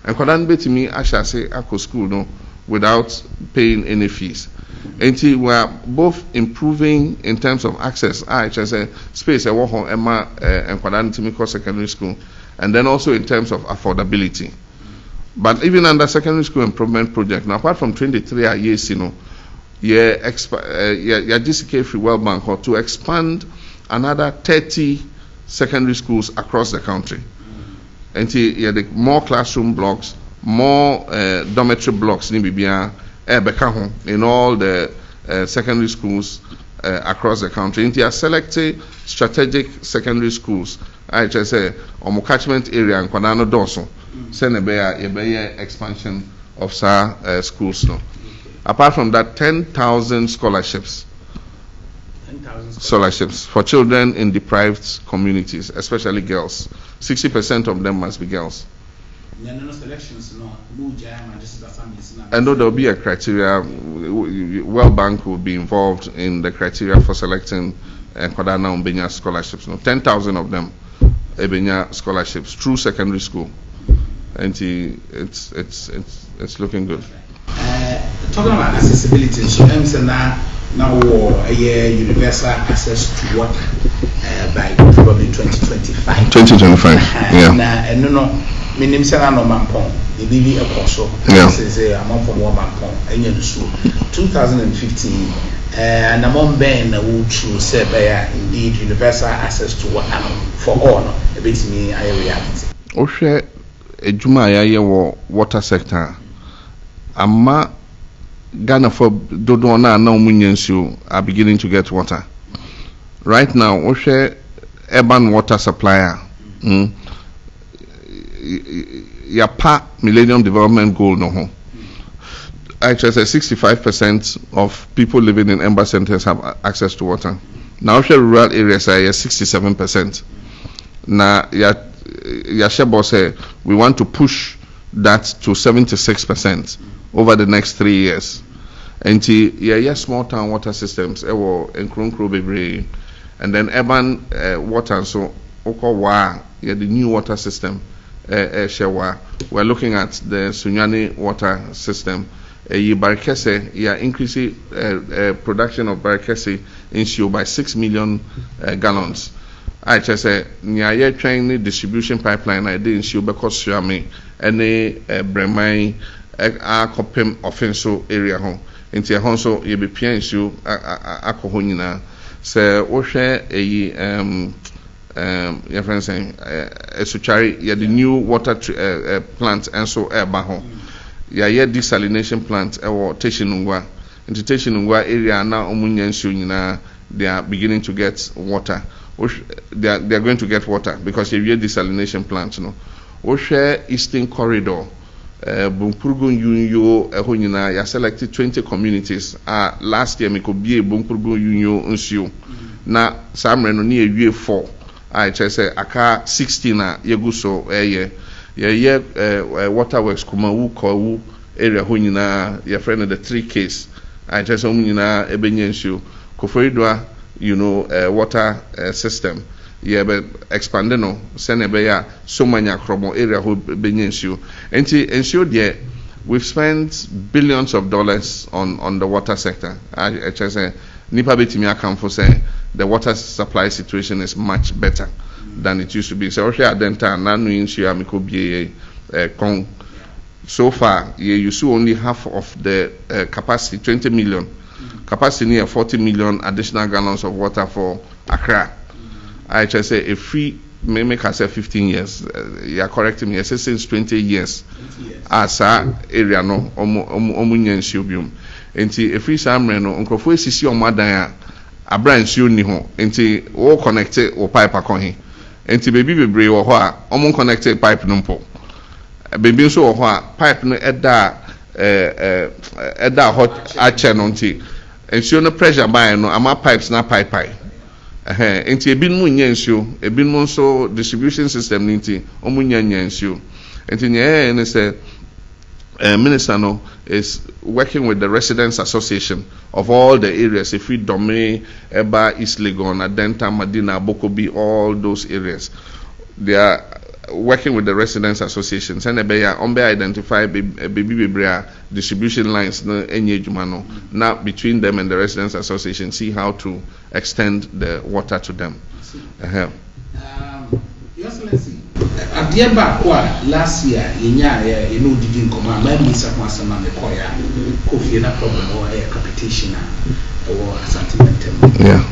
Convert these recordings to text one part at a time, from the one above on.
and kwadan betimi ashase akọ school no without paying any fees. And we are both improving in terms of access. Space and kwadan timiko secondary school, and then also in terms of affordability. But even under secondary school improvement project, now apart from 23 years, GCK Free World Bank or to expand another 30 secondary schools across the country. And the more classroom blocks, more dormitory blocks in all the secondary schools across the country. And they are selected strategic secondary schools. I just say on catchment area and Kwanano Doso. Send a expansion of schools now. Apart from that, 10,000 scholarships. 10,000 scholarships for children in deprived communities, especially girls. 60% of them must be girls. And though there will be a criteria, World Bank will be involved in the criteria for selecting Kodana Umbenya scholarships. 10,000 of them, Ebenya scholarships through secondary school. And it's looking good. Talking about accessibility, so I'm saying now a year universal access to water by probably 2025. 2025, yeah. And no, meaning saying no mampon, the BB a coso, say a month from one mampon, and you so 2015, and among Ben would choose say indeed universal access to water for all, a bit me I reality. Oshe ejuma ya water sector. Amma Ghana for dodo na umunyensu are beginning to get water. Right now, Oshe urban water supplier. Yapa Millennium Development Goal no ho. Actually, 65% of people living in embassy centers have access to water. Now, Oshe rural areas are 67%. Na Yashebo say we want to push that to 76% over the next 3 years. And small town water systems and then urban water, so the new water system. We're looking at the Sunyani water system. Barikese, increasing production of Barikese ensure by 6 million gallons. I just say, near train distribution pipeline, I didn't ensure because Shami any Bremai Kopim offensive area home. Into a honso, you be PNSU Akohunina. So, Oshe your friend saying, Suchari, the new water plant and so airbaho. Desalination plant or Teshinungwa. Into Teshinungwa area now, Omunyan they are beginning to get water. They are going to get water because you have desalination plants. Oshe Eastern Corridor. Bumpurgun Yunyo Ehonina, ya selected 20 communities. Last year, me could be a Bumpurgun Yunyo Unsio. Na Samreno near year 4. I just say, Aka 16 Yeguso, waterworks, Kumawu, Kawu, area Honina, your friend of the 3 case. I just Honina, Ebenyensio, Koforidwa, water system. But expanding no Senebeya so many acromo area who benyenshu. And to ensure that we've spent billions of dollars on the water sector. I just say Nipa Betimia come for say the water supply situation is much better than it used to be. So here Denta Nanu Insua Miko be so far you see only half of the capacity, 20 million. Capacity near 40 million additional gallons of water for Accra. I just say a free may make us say 15 years. You are correcting me. I say since 20 years. As a area no omunyen shubium. Enti a free samre no unkofo esisi omadan a branch you ni ho. Enti all connected or pipe akon. Enti baby bebre wo ho a omun connected pipe no mpo. Baby so wo ho a pipe no eda hot ache no nti. Ensure no pressure by no ama pipes na pipe. Enti ebin mu nyansuo ebin mu so distribution system ninti omu nyansuo enti ne say minister no is working with the residents association of all the areas if we Dome Eba East Legon Adenta Madina Bokobi all those areas they are working with the residents associations and identify baby distribution lines now between them and the residents association, see how to extend the water to them. Your Excellency, at the end last year, didn't come out. My Mr. Masama Mekoya, Kofi, no problem or a capitation or something. Yeah.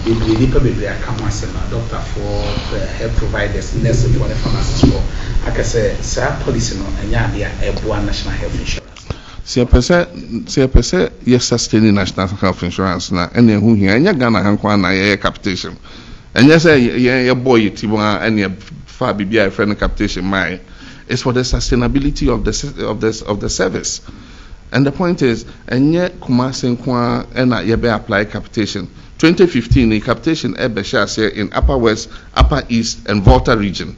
We probably come as a doctor for health providers, nurses for the pharmacists for. I can say, sir, policy no, and yeah, national health insurance. See a percent, yes, sustaining national health insurance now, and who here, and you're gonna have one capitation. And yes, your boy, Tiwa, and your far BBI friend capitation, my, it's for the sustainability of the service. And the point is, and yet, Kumasin Kwa, and I apply capitation. 2015, the capitation here in Upper West, Upper East, and Volta region.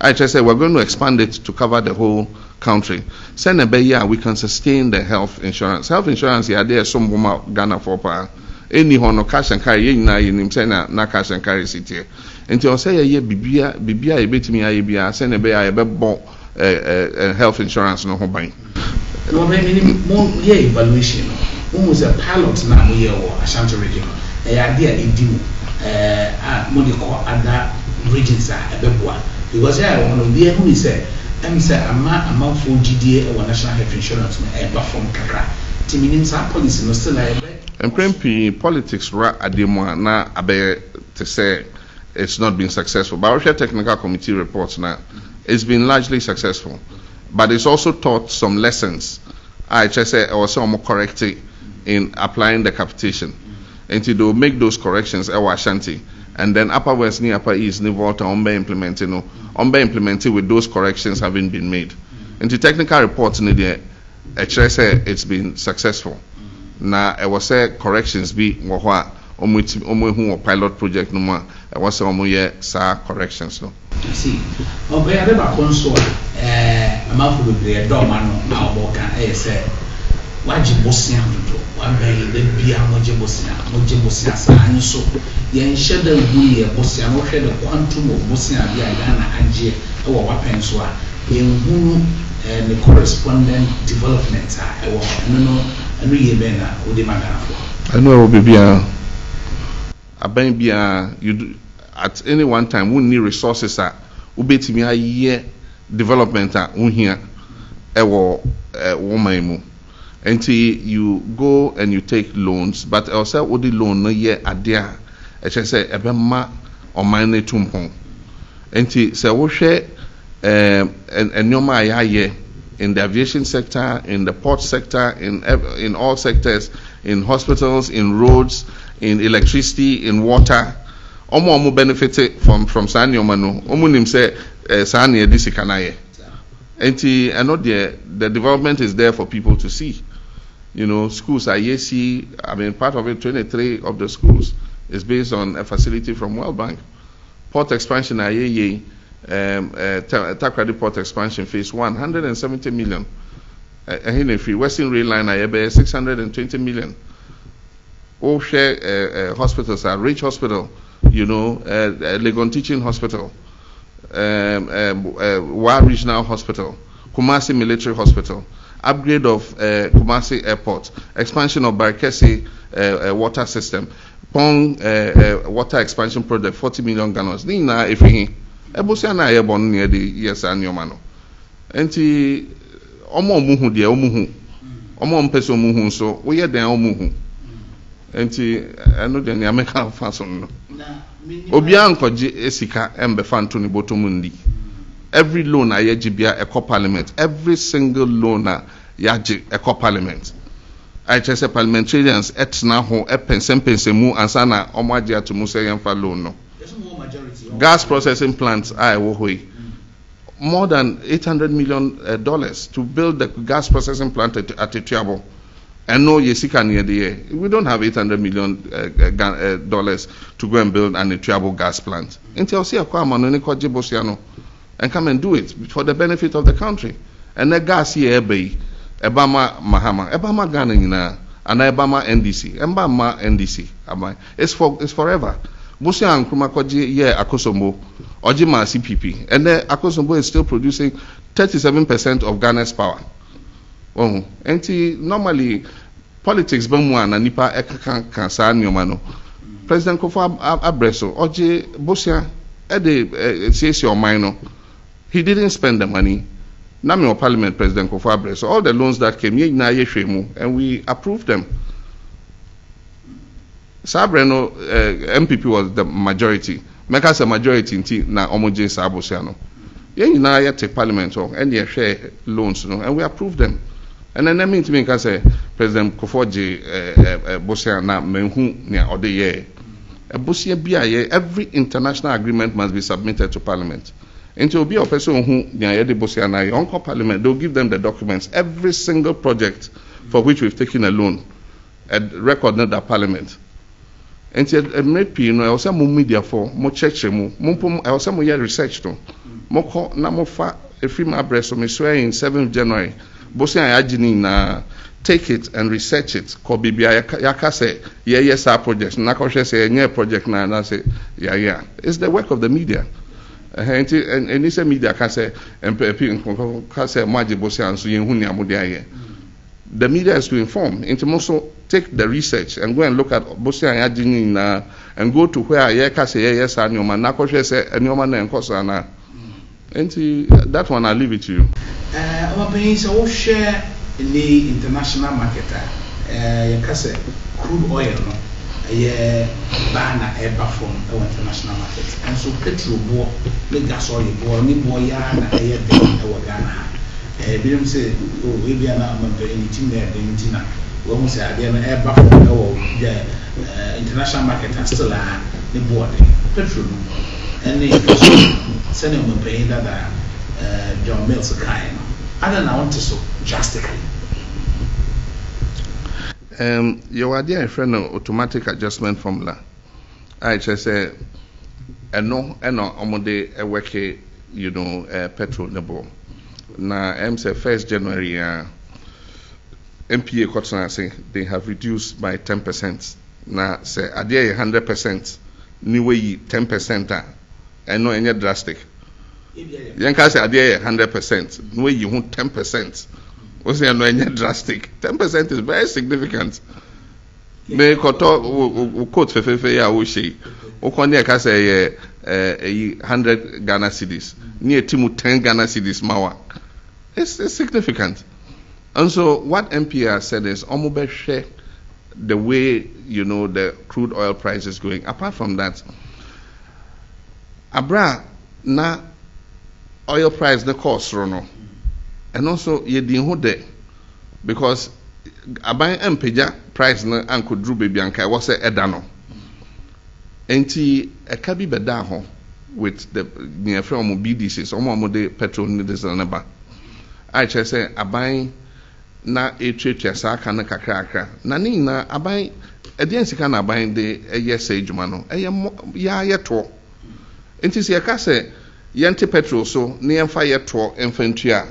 I just said we're going to expand it to cover the whole country. Send a year we can sustain the health insurance. Health insurance, yeah, there some woman Ghana for power. Any hono cash and carry na in na cash and carry city. Until say a year bibia a bit me a send a bon health insurance no home. No, more evaluation. Almost a pilot now here or Ashanti region. Idea in due other regions are because I want to be who is a amount for GDA or national health insurance and perform Kakra. Timinin policy no still and Prempi politics ra ademo na abe to say it's not been successful. But our technical committee reports now it's been largely successful. But it's also taught some lessons. I just say also more correcting in applying the capitation. Until they will make those corrections Ashanti, and then Upper West, near Upper East, near Volta, implemented with those corrections having been made. Into technical reports, it's been successful. Now, I was say corrections be pilot project no more. I was say corrections no. See, okay, I never console. I'm with the dormant now. Say, why you bossing out? One day, the beer, Mojibosia, and so the shadow be a Bossia, no head of quantum of Bossia, Ghana, Angie, or Wapenswa, in whom the correspondent development I know you at any one time we need resources ubetimi a year development here woman until you go and you take loans, but also what the loan no year adia I just say ebema or mine tumpon until say we share and nyoma in the aviation sector, in the port sector, in all sectors, in hospitals, in roads, in electricity, in water. Omo benefit from Sanyoma no. Omo nim say Sanya this kanaye. I know the development is there for people to see. You know, schools are I mean, part of it, 23 of the schools is based on a facility from World Bank. Port expansion, Takrady Port expansion phase 170 million. Western Rail Line, 620 million. All share hospitals are Rich Hospital, you know, Legon Teaching Hospital, Wa Regional Hospital, Kumasi Military Hospital, upgrade of Kumasi Airport, expansion of Barkesi water system, Pong water expansion project, 40 million gallons. Nina Efihi, Ebosiana Airborne near the yes and Yomano. Enti Omo Muhu de Omuhu, Omo Mpeso Muhu, so we are there Omuhu. Enti I know the American fason. Obianko Esika Embe Fantoni Botomundi. Every loan a yajibia eco parliament. Every single loaner yaji eco parliament. I just say parliamentarians etna ho pense mu ansana omwajia to musa yemfa loan no. Gas processing plants I wohoi. More than $800 million to build the gas processing plant at Etiabo. And no yesika near the year. We don't have $800 million dollars to go and build an Etiabo gas plant. Until see a kwama no ko jibosiano. And come and do it for the benefit of the country. And the gas here be Ebama Mahama, Ebama Ghana, and Ebama NDC, Ebama NDC. It's forever. Bosia Nkrumah kwaji ye Akosombo Ojima CPP, and then Akosombo is still producing 37% of Ghana's power. Oh, and normally politics bamwa na nipa kan sa nyoma. President Kofa Abreso Oji Bosia ede or minor. He didn't spend the money. Nami or Parliament President Kofa Abreso, all the loans that came and we approved them. Sabreno MPP was the majority. Make us a majority in na Omoje Sabosiano. Yeah, now you take Parliament and you share loans, and we approved them. And then that means me can say President Kofoji Bosiana Menhu near or the year. Bosia BIA, every international agreement must be submitted to Parliament. And to be a person who near the Bosiana, Uncle Parliament, they'll give them the documents, every single project for which we've taken a loan, and record that Parliament. And said, maybe, I was some media for more check, I was some research to Moko Namofa, a female breast of Miss in 7th January. Bosia Ajini na take it and research it. Ko bibia yaka say yes our project. Nakoshe say nye project na say yeah. It's the work of the media. And this media can say MPP can say maji Bosia and so yehuni amudia. The media is to inform. Into also take the research and go and look at Bosia and Ajini and go to where yaka say yes and your man nakoshe say and your man na enkosa na. And that one I'll leave it to you. So share in the international market. You can say crude oil, no, ban a from the international market. And so petrol board, the gas oil board, ni boya na air our Ghana. Bill say, oh, we be an amount of anything there, the Intina. We must say, I am air from the international market and still the board petrol. And the Senator paying that John Mills kind. I don't want to so drastically. Your idea, friend, automatic adjustment formula. I just say, no, omode a work, petrol nebo. Na say 1st January, MPA Kotana say they have reduced by 10%. Na say idea 100%, new way 10%. And no any drastic. Yanka say idea 100%. No you want 10%. We say no any drastic. 10% is very significant. Me koto quote fefe ya wo she. O kon dey ka say 100 Ghana cedis. Near timu 10 Ghana cedis mawa. It's significant. And so what MPR said is omobe share the way the crude oil price is going. Apart from that, Abra na oil price the cost rono, and also ye din ho de because aban empeja price na anko dru baby anka was say edano enti e ka bi beda ho with the near from BDCs omo de petrol ni diesel na ba I say aban na etwetwa sa aka na kakra na ni na aban edian sika na aban de eye say djuma no ya yeto enti se yaka se yente petrol so ne yemfa yeto enfantua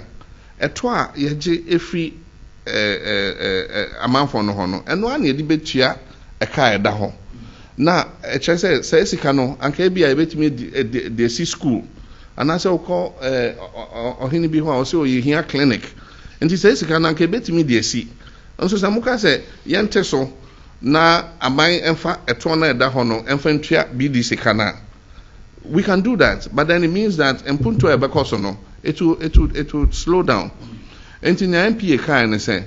eto a yeje efri amanfo no ho no eno ana yedi betua eka eda ho na eche se sika no anka bia ebetimi de si school anase ukọ ohini bi ho a se oyehia clinic enti se sika no anka ebetimi de si nso se muka se yente so na aman emfa eto na eda ho no enfantua BDC kana. We can do that, but then it means that mpunto ebekoso no it will slow down. And in the MPA kind say